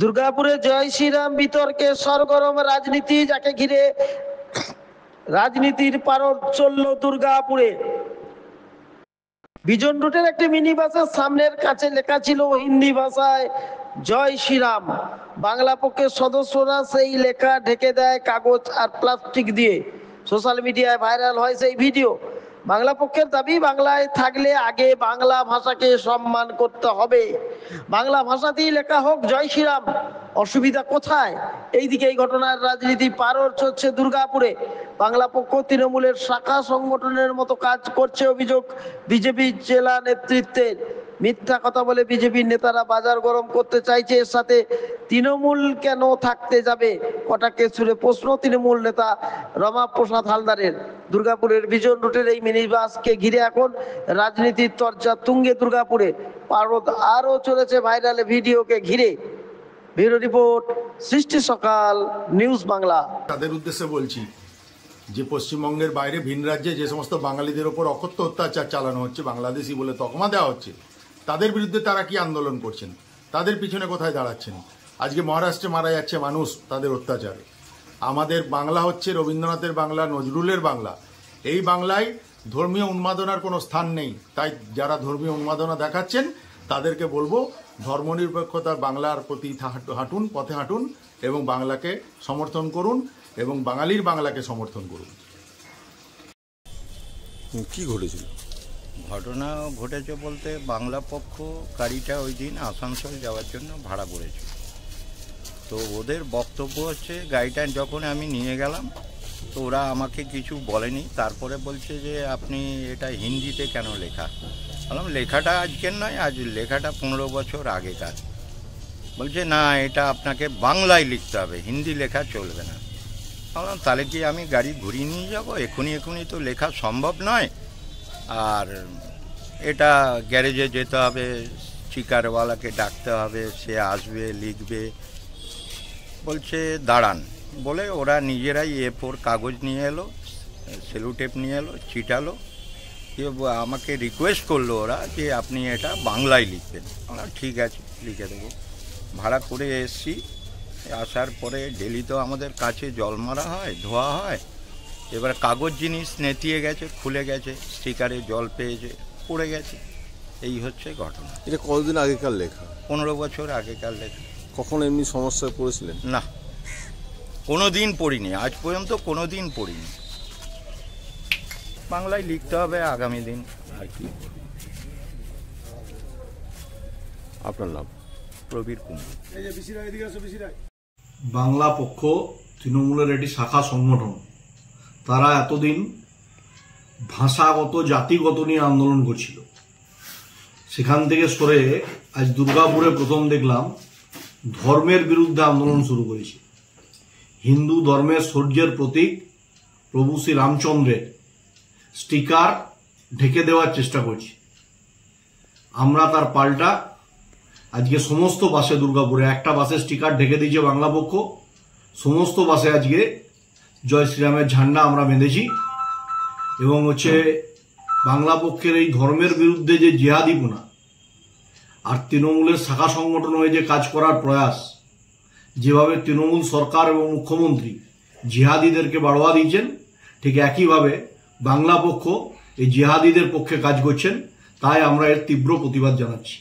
দুর্গাপুরে জয় শ্রীরাম বিতর্কে সরগরম রাজনীতি, যাকে ঘিরে রাজনীতির পারদ চলল দুর্গাপুরে। বিজন রুটের একটি মিনি বাসের সামনের কাছে লেখা ছিল হিন্দি ভাষায় জয় শ্রীরাম। বাংলা পক্ষের সদস্যরা সেই লেখা ঢেকে দেয় কাগজ আর প্লাস্টিক দিয়ে। সোশ্যাল মিডিয়ায় ভাইরাল হয় সেই ভিডিও। বাংলা পক্ষের দাবি, বাংলায় থাকলে আগে বাংলা ভাষাকে সম্মান করতে হবে, বাংলা ভাষাতেই লেখা হোক জয় শ্রীরাম। অসুবিধা কোথায়? এইদিকে এই ঘটনার রাজনীতি পারদ চলছে দুর্গাপুরে। বাংলা পক্ষ তৃণমূলের শাখা সংগঠনের মতো কাজ করছে অভিযোগ বিজেপি জেলা নেতৃত্বের। মিথ্যা কথা বলে বিজেপির নেতারা বাজার গরম করতে চাইছে। এর সাথে তৃণমূল কেন থাকতে যাবে কটাকে সুরে প্রশ্ন তৃণমূল নেতা রমাপ্রসাদ হালদারের। দুর্গাপুরের বিজন রুটের এই মিনি বাসকে ঘিরে এখন রাজনীতির চর্চা তুঙ্গে দুর্গাপুরে। পারদ আরও চলেছে ভাইরাল ভিডিওকে ঘিরে। ব্যুরো রিপোর্ট, সৃষ্টি সকাল, নিউজ বাংলা। তাদের উদ্দেশ্যে বলছি যে পশ্চিমবঙ্গের বাইরে ভিন রাজ্যে যে সমস্ত বাঙালিদের ওপর অকথ্য অত্যাচার চালানো হচ্ছে, বাংলাদেশি বলে তকমা দেওয়া হচ্ছে, তাদের বিরুদ্ধে তারা কি আন্দোলন করছেন, তাদের পিছনে কোথায় দাঁড়াচ্ছেন? আজকে মহারাষ্ট্রে মারা যাচ্ছে মানুষ তাদের অত্যাচারে। আমাদের বাংলা হচ্ছে রবীন্দ্রনাথের বাংলা, নজরুলের বাংলা। এই বাংলায় ধর্মীয় উন্মাদনার কোনো স্থান নেই। তাই যারা ধর্মীয় উন্মাদনা দেখাচ্ছেন তাদেরকে বলবো ধর্মনিরপেক্ষতার বাংলার প্রতি হাঁটুন, পথে হাঁটুন এবং বাংলাকে সমর্থন করুন এবং বাঙালির বাংলাকে সমর্থন করুন। কি ঘটেছিল? ঘটনা ঘটেছে বলতে, বাংলা পক্ষ গাড়িটা ওই দিন আসানসোল যাওয়ার জন্য ভাড়া করেছিল। তো ওদের বক্তব্য হচ্ছে, গাড়িটা যখন আমি নিয়ে গেলাম তো ওরা আমাকে কিছু বলেনি। তারপরে বলছে যে আপনি এটা হিন্দিতে কেন লেখা? বললাম লেখাটা আজকের নয়, আজ লেখাটা 15 বছর আগেকার। বলছে না, এটা আপনাকে বাংলায় লিখতে হবে, হিন্দি লেখা চলবে না। বললাম তাহলে কি আমি গাড়ি ঘুরিয়ে নিয়ে যাব? এখনই তো লেখা সম্ভব নয়। আর এটা গ্যারেজে যেতে হবে, স্টিকারওয়ালাকে ডাকতে হবে, সে আসবে লিখবে। বলছে দাঁড়ান বলে ওরা নিজেরাই A4 কাগজ নিয়ে এলো, সেলুটেপ নিয়ে এলো, চিটালো, আমাকে রিকোয়েস্ট করলো ওরা যে আপনি এটা বাংলায় লিখবেন। ঠিক আছে, লিখে দেবো। ভাড়া করে এসছি। আসার পরে ডেলি তো আমাদের কাছে জল মারা হয়, ধোয়া হয়। এবার কাগজ জিনিস নেতিয়ে গেছে, খুলে গেছে, স্টিকারে জল পেয়েছে, পড়ে গেছে। এই হচ্ছে ঘটনা। এটা কতদিন আগেকার লেখা? 15 বছর আগেকার লেখা। কখন এমনি সমস্যায় পড়েছিলেন? না, কোনো দিন পড়িনি, আজ পর্যন্ত কোনো দিন পড়িনি। বাংলায় লিখতে হবে আগামী দিন, আর কি। আপনার নাম? প্রবীর কুমার। বাংলা পক্ষ তৃণমূলের একটি শাখা সংগঠন। তারা এতদিন ভাষাগত, জাতিগত নিয়ে আন্দোলন করছিল। সেখান থেকে সরে আজ দুর্গাপুরে প্রথম দেখলাম ধর্মের বিরুদ্ধে আন্দোলন শুরু করেছে। হিন্দু ধর্মের শৌর্যের প্রতীক প্রভু শ্রী রামচন্দ্রের স্টিকার ঢেকে দেওয়ার চেষ্টা করছে। আমরা তার পাল্টা আজকে সমস্ত বাসে, দুর্গাপুরে একটা বাসে স্টিকার ঢেকে দিয়েছে বাংলা পক্ষ। সমস্ত বাসে আজকে জয় শ্রীরামের ঝান্ডা আমরা বেঁধেছি। এবং বাংলা পক্ষের এই ধর্মের বিরুদ্ধে যে জিহাদিপনা আর তৃণমূলের শাখা সংগঠন হয়ে যে কাজ করার প্রয়াস, যেভাবে তৃণমূল সরকার এবং মুখ্যমন্ত্রী জিহাদিদেরকে বাড়োয়া দিয়েছেন, ঠিক একইভাবে বাংলা পক্ষ এই জিহাদিদের পক্ষে কাজ করছেন। তাই আমরা এর তীব্র প্রতিবাদ জানাচ্ছি।